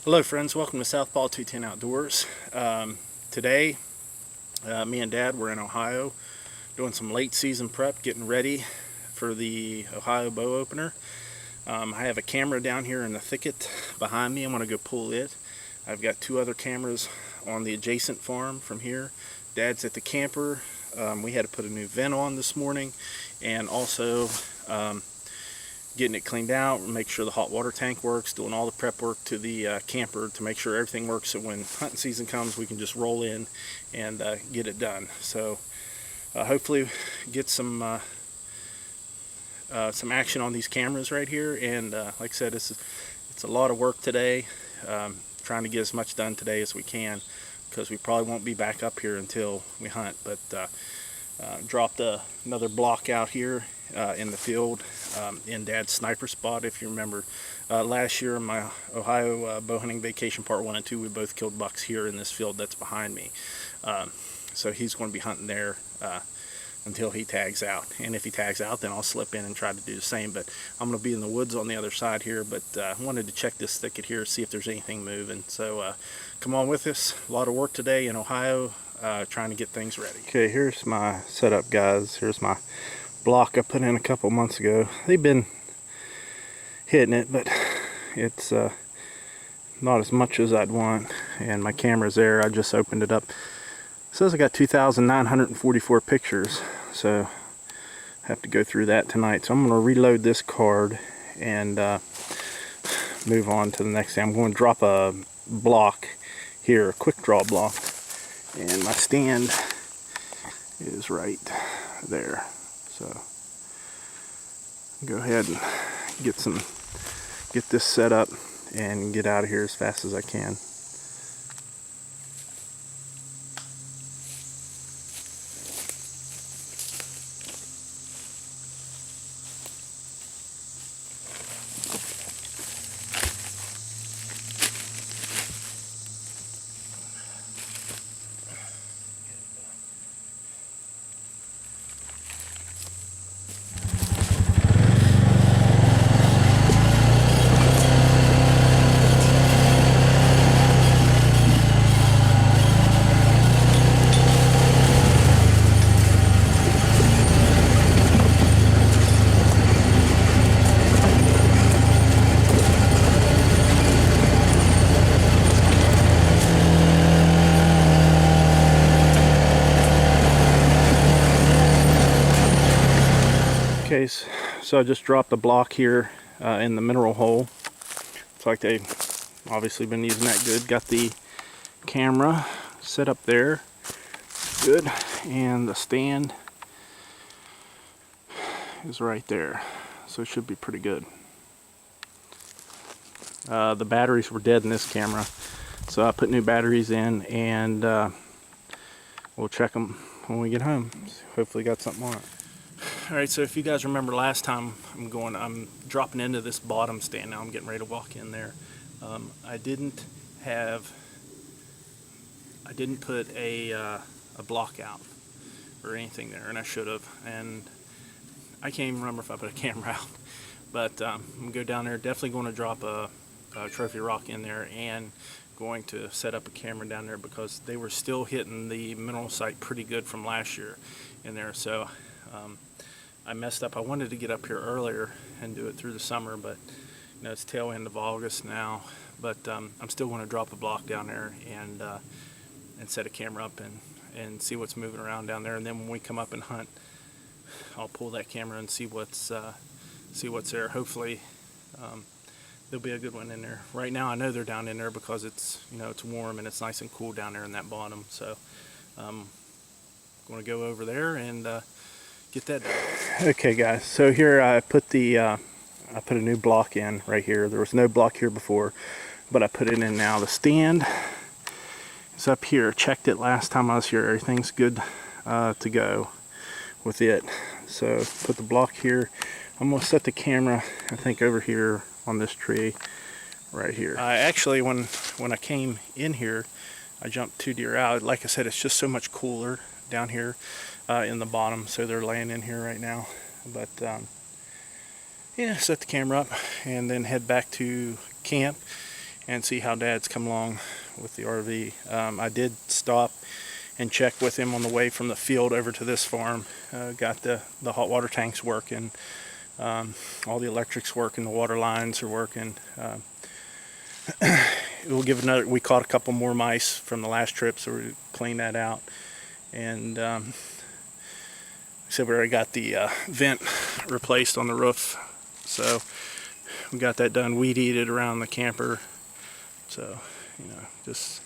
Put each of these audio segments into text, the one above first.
Hello friends, welcome to Southpaw 210 Outdoors. Today, me and Dad were in Ohio doing some late season prep, getting ready for the Ohio bow opener. I have a camera down here in the thicket behind me. I'm going to go pull it. I've got two other cameras on the adjacent farm from here. Dad's at the camper. We had to put a new vent on this morning, and also getting it cleaned out, make sure the hot water tank works, doing all the prep work to the camper to make sure everything works, so when hunting season comes we can just roll in and get it done. So hopefully get some action on these cameras right here, and like I said, it's a lot of work today, trying to get as much done today as we can, because we probably won't be back up here until we hunt. But dropped another block out here in the field, in Dad's sniper spot. If you remember, last year in my Ohio bow hunting vacation part 1 and 2, we both killed bucks here in this field that's behind me. So he's going to be hunting there until he tags out, and if he tags out, then I'll slip in and try to do the same. But I'm going to be in the woods on the other side here, but I wanted to check this thicket here, see if there's anything moving. So come on with us. A lot of work today in Ohio, trying to get things ready. Okay, here's my setup, guys. Here's my block I put in a couple months ago. They've been hitting it, but it's not as much as I'd want. And my camera's there. I just opened it up. It says I got 2,944 pictures, so I have to go through that tonight. So I'm going to reload this card and move on to the next thing. I'm going to drop a block here, a quick draw block, and my stand is right there. So go ahead and get this set up and get out of here as fast as I can. Okay, so I just dropped the block here in the mineral hole. It's like they've obviously been using that good. Got the camera set up there, good, and the stand is right there, so it should be pretty good. The batteries were dead in this camera, so I put new batteries in, and we'll check them when we get home. Hopefully got something on it. Alright, so if you guys remember last time, I'm dropping into this bottom stand now. I'm getting ready to walk in there. I didn't put a block out or anything there, and I should have. And I can't even remember if I put a camera out. But I'm going to go down there, definitely going to drop a trophy rock in there, and going to set up a camera down there, because they were still hitting the mineral site pretty good from last year in there. So I messed up. I wanted to get up here earlier and do it through the summer, but you know, it's tail end of August now. But I'm still going to drop a block down there and set a camera up and see what's moving around down there. And then when we come up and hunt, I'll pull that camera and see what's there. Hopefully there'll be a good one in there. Right now I know they're down in there because it's warm and it's nice and cool down there in that bottom. So I'm going to go over there and get that done. Okay guys, so here I put a new block in right here. There was no block here before, but I put it in now. The stand is up here. Checked it last time I was here. Everything's good to go with it. So put the block here. I'm going to set the camera, I think, over here on this tree right here. Actually, when I came in here, I jumped 2 deer out. Like I said, it's just so much cooler down here in the bottom, so they're laying in here right now. But yeah, set the camera up and then head back to camp and see how Dad's come along with the RV. I did stop and check with him on the way from the field over to this farm. Got the hot water tanks working, all the electrics working, the water lines are working. We'll give another. We caught a couple more mice from the last trip, so we cleaned that out. And so we already got the vent replaced on the roof, so we got that done. Weed eated around the camper, so you know, just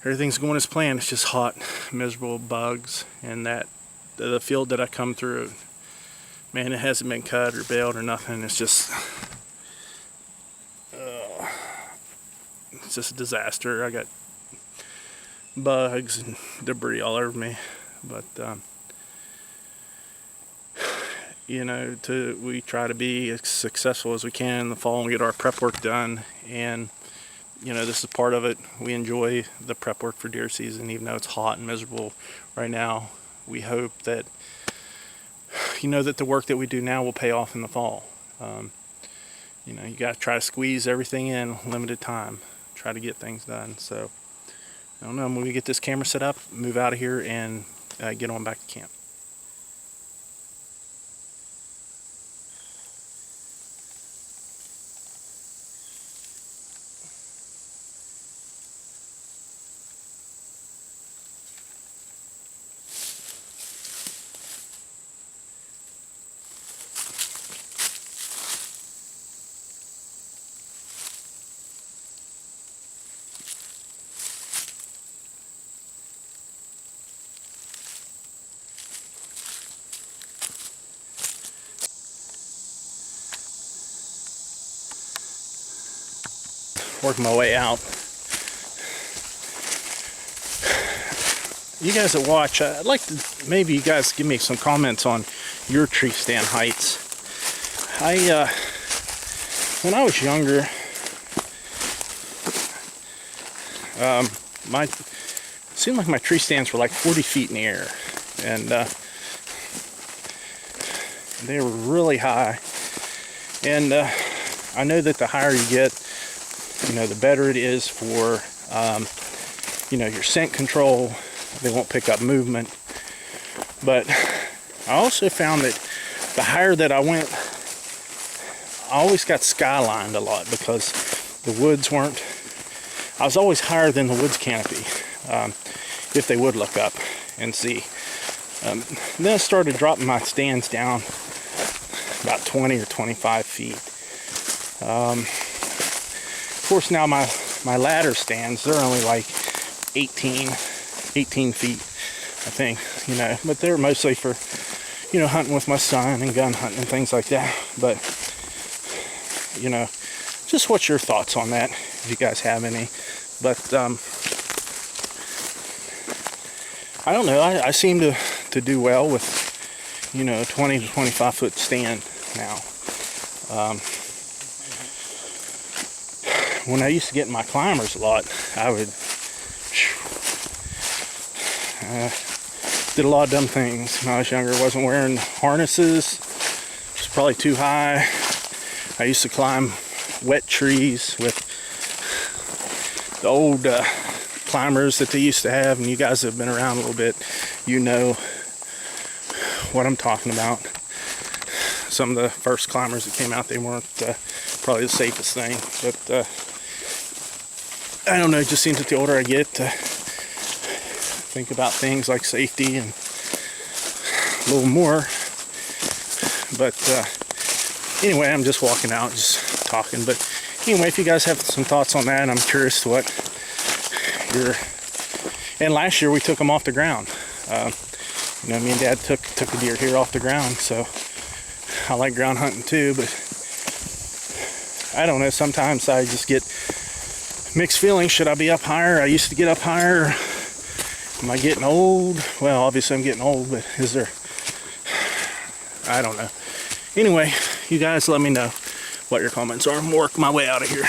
everything's going as planned. It's just hot, miserable, bugs, and that the field that I come through, man, it hasn't been cut or baled or nothing. It's just a disaster. I got bugs and debris all over me, but you know, we try to be as successful as we can in the fall and get our prep work done. And you know, this is part of it. We enjoy the prep work for deer season, even though it's hot and miserable right now. We hope that, you know, that the work that we do now will pay off in the fall. You know, you got to try to squeeze everything in limited time, try to get things done. So I don't know, when we get this camera set up, move out of here and get on back to camp. Working my way out. You guys that watch, I'd like to maybe you guys give me some comments on your tree stand heights. When I was younger, it seemed like my tree stands were like 40 feet in the air, and they were really high. And I know that the higher you get, you know, the better it is for, you know, your scent control. They won't pick up movement. But I also found that the higher that I went, I always got skylined a lot because the woods weren't, I was always higher than the woods canopy, if they would look up and see. Then I started dropping my stands down about 20 or 25 feet. Of course, now my ladder stands, they're only like 18 feet, I think, you know, but they're mostly for, you know, hunting with my son and gun hunting and things like that. But, you know, just what's your thoughts on that, if you guys have any. But, I don't know, I seem to do well with, you know, 20 to 25 foot stand now. When I used to get in my climbers a lot, I would did a lot of dumb things when I was younger. Wasn't wearing harnesses. It was probably too high. I used to climb wet trees with the old climbers that they used to have, and you guys have been around a little bit, you know what I'm talking about. Some of the first climbers that came out, they weren't probably the safest thing, but I don't know, it just seems that the older I get, think about things like safety and a little more. But anyway, I'm just walking out, just talking. But anyway, if you guys have some thoughts on that, I'm curious to what your. And last year we took them off the ground. You know, me and Dad took a deer here off the ground, so I like ground hunting too. But I don't know. Sometimes I just get mixed feelings. Should I be up higher? I used to get up higher. Am I getting old? Well, obviously I'm getting old, but is there... I don't know. Anyway, you guys let me know what your comments are. I'm working my way out of here.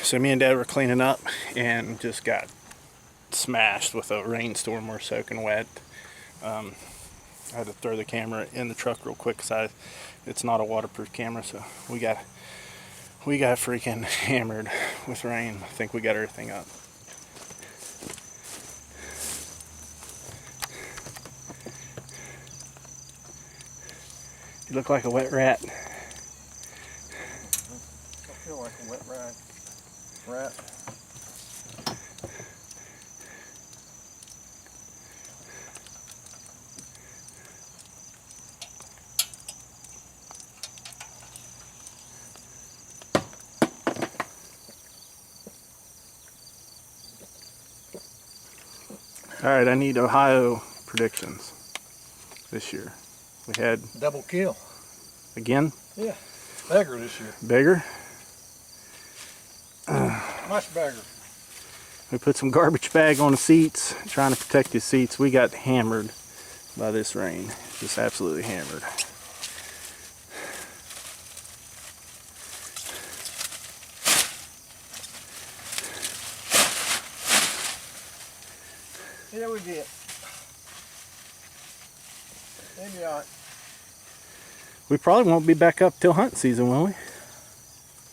So me and Dad were cleaning up and just got smashed with a rainstorm. We're soaking wet. I had to throw the camera in the truck real quick because it's not a waterproof camera, so we got freaking hammered with rain. I think we got everything up. You look like a wet rat. I feel like a wet rat. Alright, I need Ohio predictions this year. We had Double kill. again? Yeah. Bigger this year. Bigger? Much bigger. We put some garbage bag on the seats, trying to protect the seats. We got hammered by this rain. Just absolutely hammered. Yeah, we did. Maybe all right. We probably won't be back up till hunt season, will we?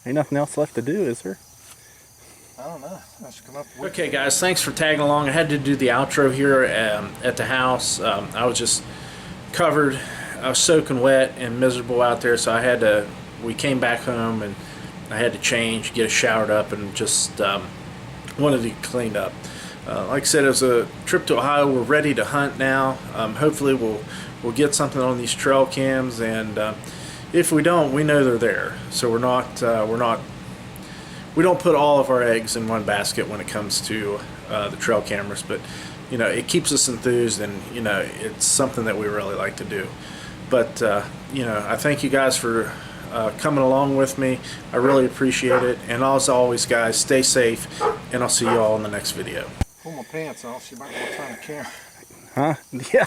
Ain't nothing else left to do, is there? I don't know. Let's come up with Okay guys, thanks for tagging along. I had to do the outro here at the house. I was just covered, I was soaking wet and miserable out there, so we came back home and I had to change, get showered up, and just wanted to get cleaned up. Like I said, it was a trip to Ohio. We're ready to hunt now. Hopefully we'll get something on these trail cams, and if we don't, we know they're there. So we don't put all of our eggs in one basket when it comes to the trail cameras, but you know, it keeps us enthused, and you know, it's something that we really like to do. But you know, I thank you guys for coming along with me. I really appreciate it, and as always guys, stay safe, and I'll see you all in the next video. pull my pants off so you might want to turn the camera. Huh? Yeah.